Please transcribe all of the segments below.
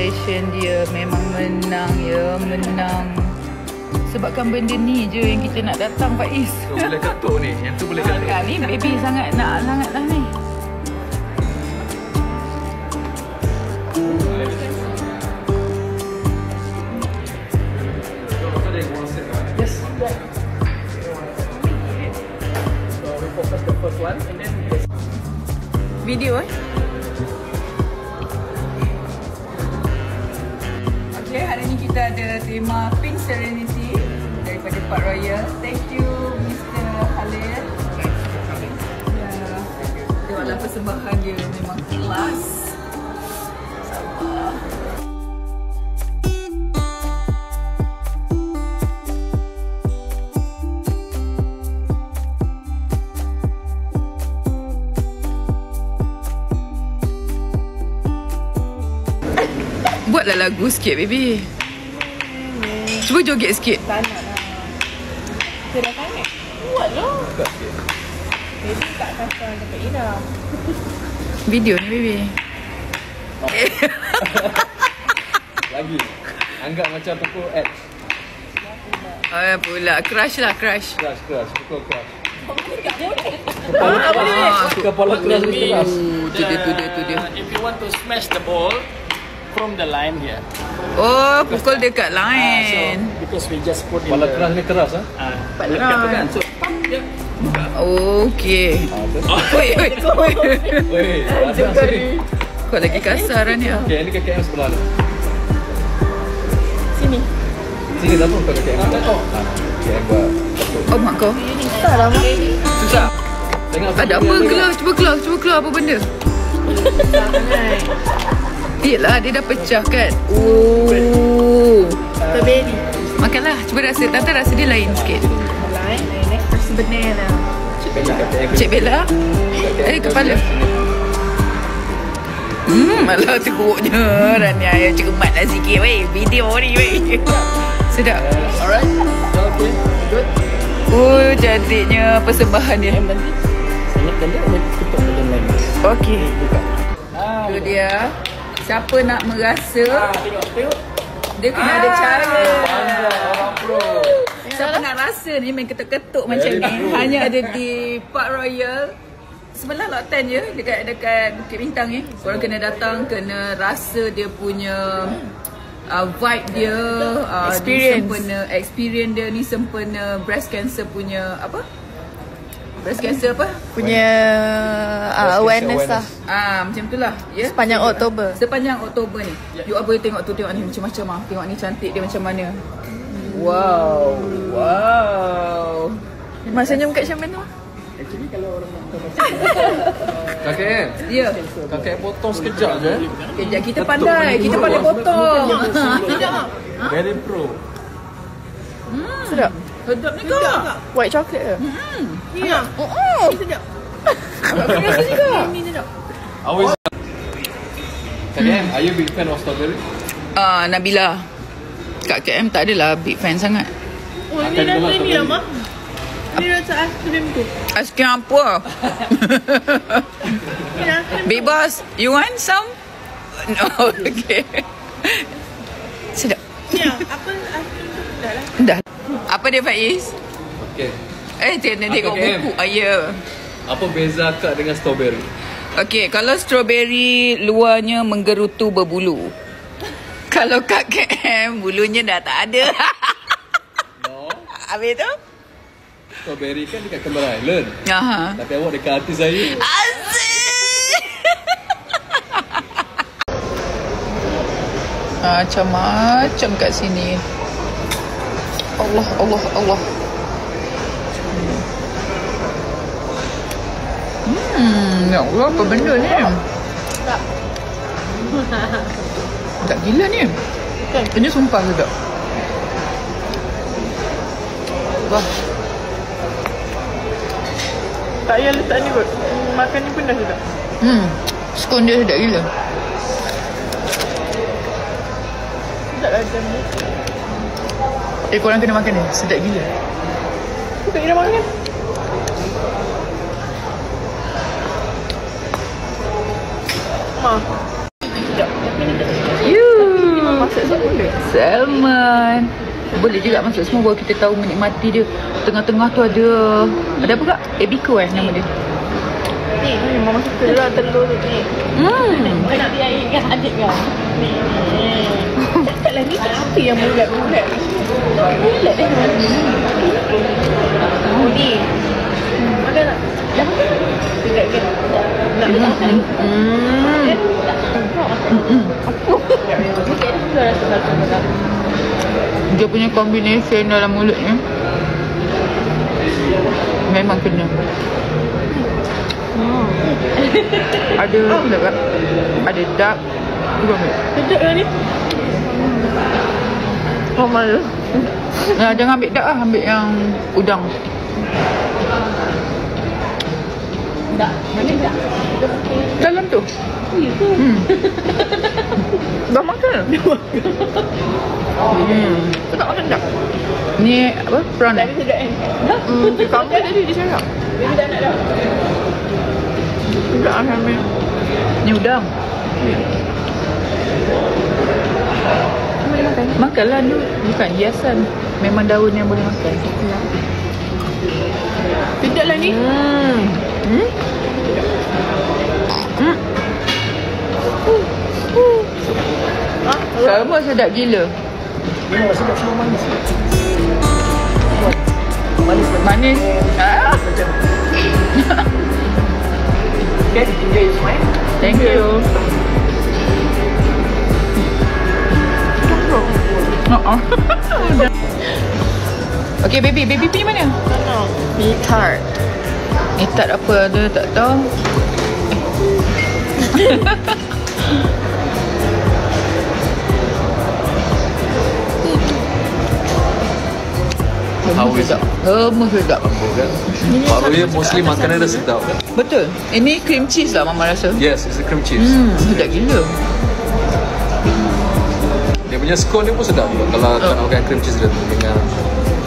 celebration dia memang menang ya, menang. Sebabkan benda ni je yang kita nak datang, Faiz. Tu boleh ketuk ni, yang tu boleh ketuk. Ni baby sangat nak sangat lah ni. Yes, right. So we focus the first one and then Video Okay, hari ni kita ada tema Pink Serenity daripada Park Royal. Thank you Mr. Khalil. Tengoklah persembahan dia memang kelas. Sabar. Buatlah lagu sikit, baby. Cuba joget sikit. Tak nak lah. Kita dah sangat. Buat lah. Baby tak kasar dekat Ira. Video ni, baby. Lagi. Anggap macam pukul X. Pula. Crush lah, crush. Crush. Pukul crush. kepala keras keras. Tu dia. If you want to smash the ball from the line here. Oh, pukul dekat line. So because we just put in Kepala keras ni keras ah. dekat tu kan. So dia buka. Okey. Oi. Weh, ada sini. Kau lagi kasar ni. Okey, ini KKM sebelah ni. Sini. Sini dah pun KKM. KKM buat. Oh, mak kau. Susah lah, Mak. Susah. Tengok Ada apa? Keluar. Cuba keluar apa benda? Sangat. Yelah, dia dah pecah kan. Oh. Strawberry. Makanlah. Cuba rasa. Tante rasa dia lain sikit. Lain. Rasa banana. Cik Bella. Kepala. Alah teruknya. Rani ayah cekemat lah sikit weh. Video ni weh. Sedap. Alright. Okay. Good. Oh, cantiknya persembahan dia. Nanti sangatkan dia ketuk bagian lain. Okey. Buka. Itu dia. Siapa nak merasa, Tengok. dia kena ada cara. Orang pro. Siapa nak rasa ni main ketuk-ketuk macam ni, hanya ada di Park Royal. Sebelah Lot 10 je, dekat Bukit Bintang ni. Korang kena datang, kena rasa dia punya vibe dia, experience dia ni sempena breast cancer punya apa? Breast cancer apa? Punya awareness lah. Macam tu lah ya? Sepanjang Oktober. Sepanjang Oktober ni. You all boleh tengok tu, tengok ni macam-macam lah. Tengok ni cantik dia macam mana. Wow. Mak senyum kat macam mana? Actually kalau orang KKM. Ya. KKM potong sekejap je. Kejap, kita pandai potong. Very pro. Sedap. Sedap ni kak. White chocolate ke? Ya. Sedap. Aku rasa juga. Ni sedap. Always. KKM, are you big fan of strawberry? Nabila. Kak KM tak adalah big fan sangat. Oh, ni rasa ni lah, Mak. Ni rasa aiskrim tu. Aiskrim apa? Ni rasa Bebas. You want some? No, okay. Sedap. ni lah. Apa aiskrim tu? Dah lah. Dah. Apa dia Faiz? Okay. Tengok KKM. buku. Ya. Apa beza kak dengan strawberry? Okey, kalau strawberry luarnya menggerutu berbulu. Kalau Kak KM bulunya dah tak ada. No. Habis tu? Strawberry kan dekat Cameron Island. Aha. Tapi awak dekat hati saya. Asyik. Macam-macam kat sini. Allah. Ya Allah, apa benda ni? Tak gila ni. Ini sumpah sedap. Wah. Tak payah letak ni kot. Makan ni pun dah sedap. Skon dia sedap gila. Sedap lah macam ni. Korang kena makan ni. Sedap gila. Bukan Ira makan. Ma. Sedap. Tapi ni tak sedap. You. Salmon. Boleh juga masuk semua baru kita tahu menikmati dia. Tengah-tengah tu ada apa kak? Ebico nama dia. Ni mama suka lah telur tu ni. Kau nak biar ingat adik kau. Ni. Cakap lah ni apa yang bulat-bulat. Bulat dah. Oh ni. Makan tak? Dah. Tidak ke? Nak makan? Okey, ada rasa-rasa. Dia punya combination dalam mulut ni memang kena. Ada apa tak? Ada duck. Cuba ambil. Sedap lah ni. Oh malu. Jangan ambil duck lah, ambil yang udang. Tak. Mana tak? Dalam tu. Oh ya ke? Dah makan? Kau tak makan tak? Ni apa? Prawn Tapi sedap kan? Dah? kamu tadi dia cakap. Baby tak nak dah. Tidak lah ambil. Ni udang. Boleh makan? Makanlah ni. Bukan hiasan. Memang daun yang boleh makan. Sedap lah ni. Sama sedap gila. Memang sedap sama manis. Manis. Okay, enjoy your smile. Thank you. Okay baby pergi mana? Ni tart. Tart apa ada tak tahu. How is it? Semua sedap. Kan? Pak Roya mostly makanan dia sedap kan? Betul. Ini cream cheese lah mama rasa. Yes, it's a cream cheese. Sedap gila. Dia punya scone dia pun sedap juga. Kalau tak nak makan cream cheese dia tu dengan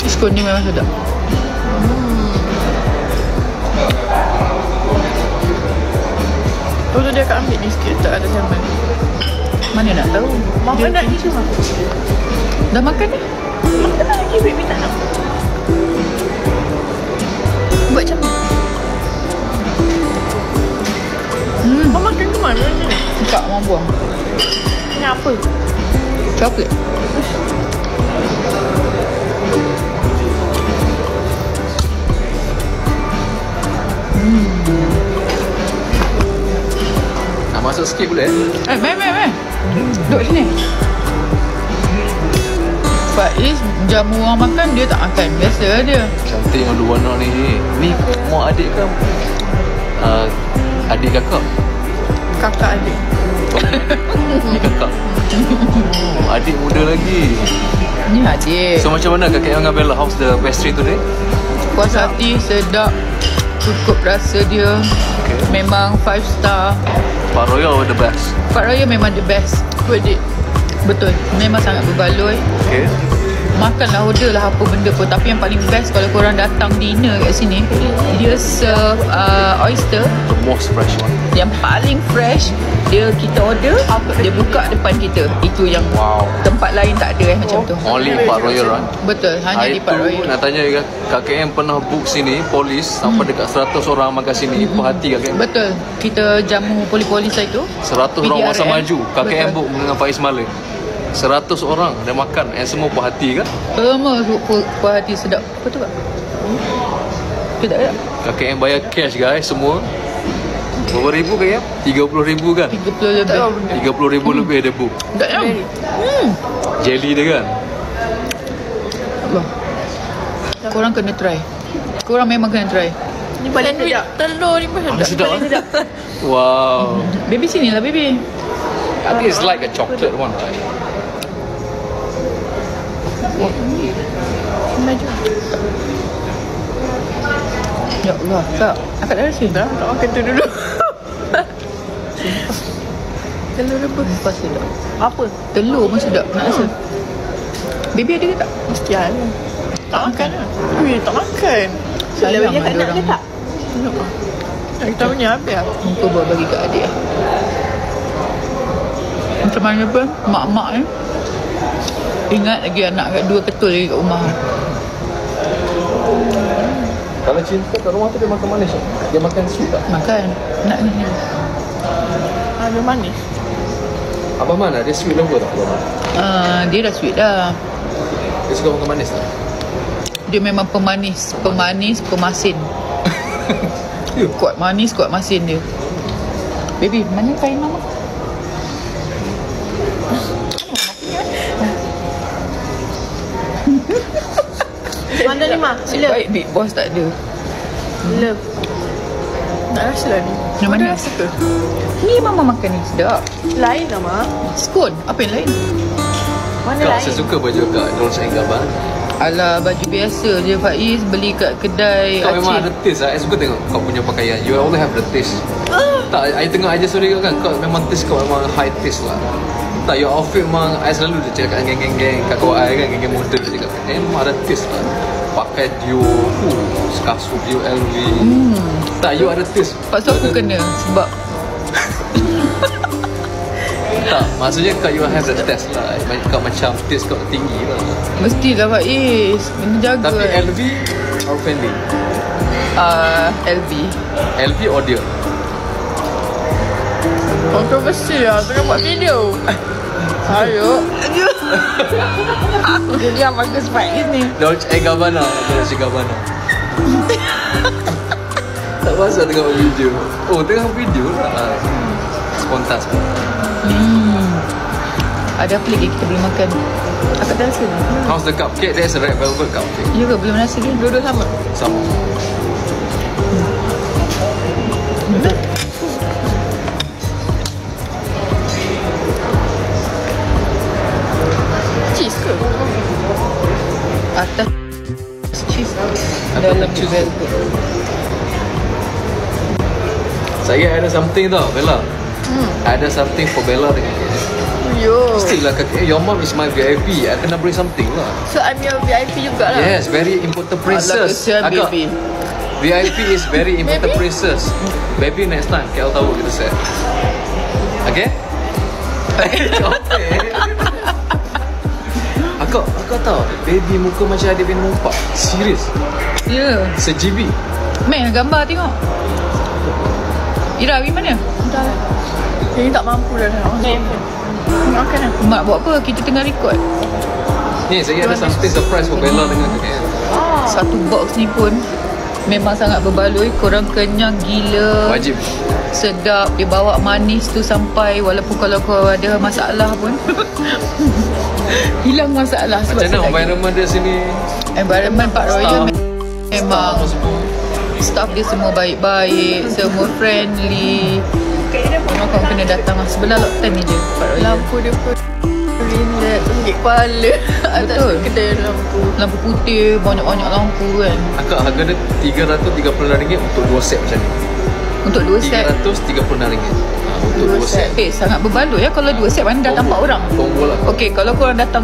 Scone ni memang sedap. Tu dia akan ambil ni sikit tak ada salmon. Mana nak tahu. Mama nak ni semua. Dah makan ni? Makan tak lagi baby tak nak. Buat macam mana? Mama makan ke mana ni? Tak mau buang. Ni apa? Coklat. nak masuk sikit boleh? Main. Duduk sini. Faiz jamu orang makan dia tak makan. Biasa dia. Cantik yang dua warna ni. Ni mak adik kan? Adik kakak. Kakak adik. Ni kakak. Adik muda lagi. Ni adik. So macam mana kakak dengan Bella? How's the pastry today? Puas hati, sedap. Cukup rasa dia. Memang 5 star. Pak Royal the best. Pak Raya memang the best. Worth it. Betul. Memang sangat berbaloi. Okay. Makanlah, order lah apa benda pun. Tapi yang paling best kalau korang datang dinner kat sini, dia serve oyster The most fresh one. yang paling fresh. Kita order, dia buka depan kita. Itu yang tempat lain tak ada macam tu. Only Pak Royal right? Betul, hanya Hari di Pak tu Royal. nak tanya Kak KM pernah book sini polis sampai dekat 100 orang makan sini. Puas hati Kak KM. Betul. Kita jamu poli-polis itu 100 orang masa PDRM. maju. Kak KM Betul. book dengan Faiz Malik. 100 orang dia makan and semua puas hati kan? Semua puas hati, sedap. Betul tak? Sedap tak? Kak KM bayar cash guys semua. Berapa ribu Kak KM? 30,000 kan? 30 lebih. 30,000 lebih dia book. Tak ya? Jelly dia kan? Allah. Korang kena try. Korang memang kena try. Ni paling sedap. Telur ni pun sedap. Sedap Paling kan? Wow. Baby sini lah baby. I think it's like a chocolate one right? Maju. Ya Allah, tak. Akak dah rasa dah. Tak makan tu dulu. Telur rebus. Lepas sedap. Apa? Telur pun sedap. Nak rasa. Baby ada ke tak? Mesti ada. Tak makan lah. Ui, tak makan. Sayang Dia tak ada nak ke orang. tak? Kita punya habis lah. Muka buat bagi kat adik lah. Macam mana pun, mak-mak ni. Ingat lagi anak kat 2 ketul lagi kat rumah. Kalau cinta kat rumah tu dia makan manis tak? Dia makan sweet tak? Makan. Nak ni. Ada manis. Abang mana? Dia sweet lover tak? Dia dah sweet dah. Dia suka makan manis tak? Dia memang pemanis, pemasin. Kuat manis, kuat masin dia. Baby, mana kain mama? Mana ni Mak? Nasib baik Big Boss tak ada. Love. Tak rasa lah ni. Yang mana? Rasa ke? Ni mama makan ni sedap. Lain lah Mak. Scone. Apa yang lain? Mana Kak, lain? saya suka baju kat Dolce & Gabbana. Alah, baju biasa je Faiz. Beli kat kedai Kau memang ada Aceh. taste lah. Saya suka tengok kau punya pakaian. You always have the taste. Tak, I tengok aja story kau kan. Kau memang taste kau memang high taste lah. Tak, your outfit memang I selalu dia cakap geng-geng kat kawan I kan, geng-geng model dia cakap. Memang ada taste lah. Pakai Dior, kasut Dior LV. Tak, you ada taste. Lepas tu aku kena sebab Tak, maksudnya kau you have the taste lah. Kau macam taste kau tinggi lah. mestilah Faiz. Kena jaga. Tapi LV or Fendi? LV. LV or Dior? Kontroversi lah. Tengah buat video. Ayo. Jadi yang bagus Faiz ni. Dolce & Gabbana. Tak pasal tengok video. Oh, tengok video lah. Spontan. Ada apa lagi kita boleh makan? Akak dah rasa ni? How's the cupcake? There's a red velvet cupcake. Ya ke? Belum rasa lagi? Dua-dua sama. Sama. Cheese ke? Atas cheese. Apa Dalam cheese? velvet. Saya ada something tau, Bella. Ada something for Bella dengan Yo. Mestilah kakak, your mom is my VIP. I kena bring something lah. So I'm your VIP jugalah. Yes, very important princess. Alah, kesian Agak. baby. VIP is very important Baby? princess. Baby next time, KL tahu kita set. Okay? Akak tahu, baby muka macam ada bin mumpak. Serius. Ya. Se-GB. Main gambar tengok. Ira, pergi mana? Dah lah. Ini tak mampu dah nak masuk. Makan lah. Mak buat apa? Kita tengah record. Ni, saya ada something surprise for Bella dengan kakak. Satu box ni pun memang sangat berbaloi. Korang kenyang gila. Wajib. Sedap. Dia bawa manis tu sampai walaupun kalau kau ada masalah pun hilang masalah. Sebab Macam mana sedap. environment dia sini? Environment Pak Royal memang Apa semua? staff dia semua baik-baik, semua friendly. Memang kau kena datang lah. Sebelah lot 10 ni je Pak Royal. Lampu dia pun relax. Sakit kepala. Atas Betul. kedai lampu. Lampu putih, banyak-banyak lampu kan. Akak harga dia RM336 untuk 2 set macam ni. Untuk 2 set. RM336. Untuk 2 set. Sangat berbaloi ya kalau 2 set mana datang 4 orang. Combo lah. Okey, kalau korang datang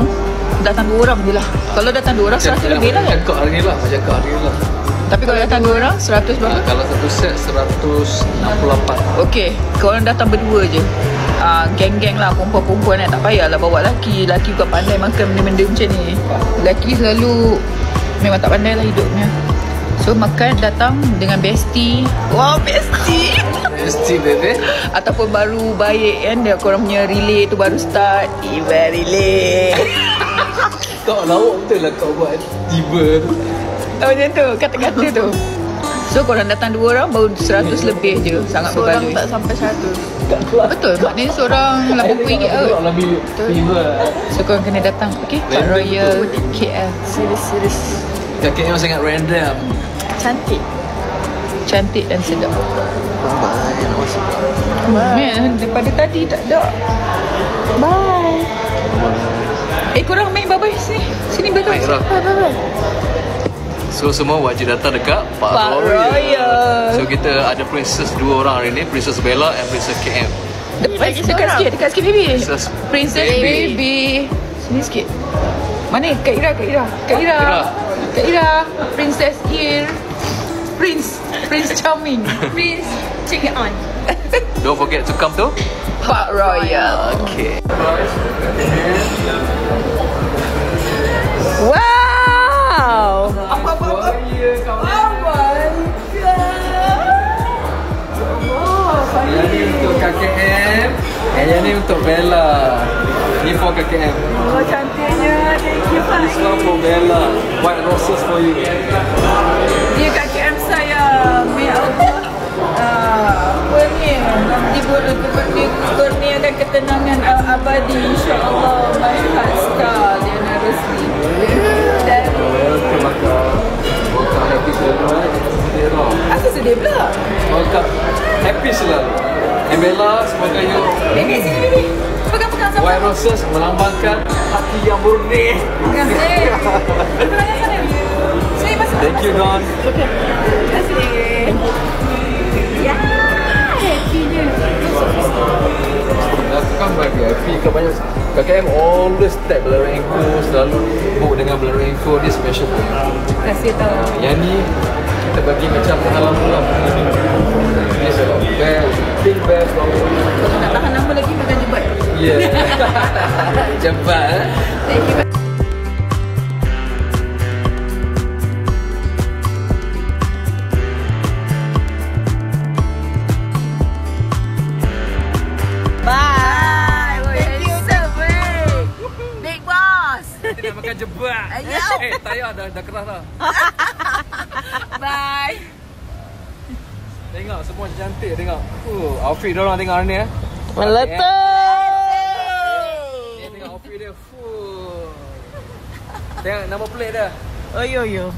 2 orang je lah. Kalau datang 2 orang 100 lebih lah kan. Macam kak hari lah. Macam kak hari lah. Tapi kalau datang 2 orang 100 berapa? Kalau satu set 168. Okey, korang datang berdua je. Geng-geng lah, perempuan-perempuan tak payahlah bawa lelaki. Lelaki bukan pandai makan benda-benda macam ni. Lelaki selalu memang tak pandai lah hidupnya. So makan datang dengan bestie. Wow, bestie. Mesti bebe. Ataupun baru baik kan, dia korang punya relay tu baru start. Tiba relay. Kau lawak betul lah kau buat tiba tu. Macam tu, kata-kata tu. So korang datang 2 orang baru 100 lebih je. Sangat Seorang berbaloi. tak sampai 100. Betul, maknanya seorang RM80 kot. Lah bilik. Tiba. So korang kena datang, okay? Pak Royal KL. Serius. Kakeknya sangat random. Cantik. Cantik dan sedap. Bye. Nama sedap. Man, daripada tadi tak ada. Bye. Korang main babai sini. Sini babai. Baik, Rah. So semua wajib datang dekat Pak Pak Royal. Royal. So kita ada princess 2 orang hari ni, Princess Bella and Princess KM. Dekat sikit baby. Princess Princess Baby. baby. Sini sikit. Mana? Kak Ira. Kak Ira. Princess here. Prince Charming. Please, check it on. Don't forget to come to Pak Royal. Okay. Wow. Apa? Oh my god. Yang ni untuk KKM, yang ni untuk Bella. Ni for KKM. Oh, cantiknya. Thank you, Pak. This one for Bella. White roses for you. Dia kat KM saya. May Allah. Apa ni? Dikurniakan ketenangan abadi, insya-Allah. My star Liana Rosli. Dan Welcome happy selalu. aku sedih pula. Welcome happy selalu. And Bella, semoga you Sini. Pegang-pegang sama. White roses melambangkan hati yang murni. Terima kasih. Pegang sana. Saya masuk. Thank you, Don. Terima kasih. Ya. Happy-nya. Aku kan bagi happy ke banyak. KKM always tag Bolero Enco, selalu book dengan Bolero Enco, dia special pun. Terima kasih tahu. Yang ni kita bagi macam pengalaman pula. Dia selalu big best. Kalau nak tahan lama lagi makan jebat. Yeah. Cepat. Thank you. Bye. Thank you so much. Big boss. Kita nak makan jebak. Ayo. Tak payah dah keras dah. Bye. Tengok semua cantik tengok. Outfit dia orang tengok hari ni. Meletup. Tengok outfit dia. Tengok nama plate dia. Oh yo.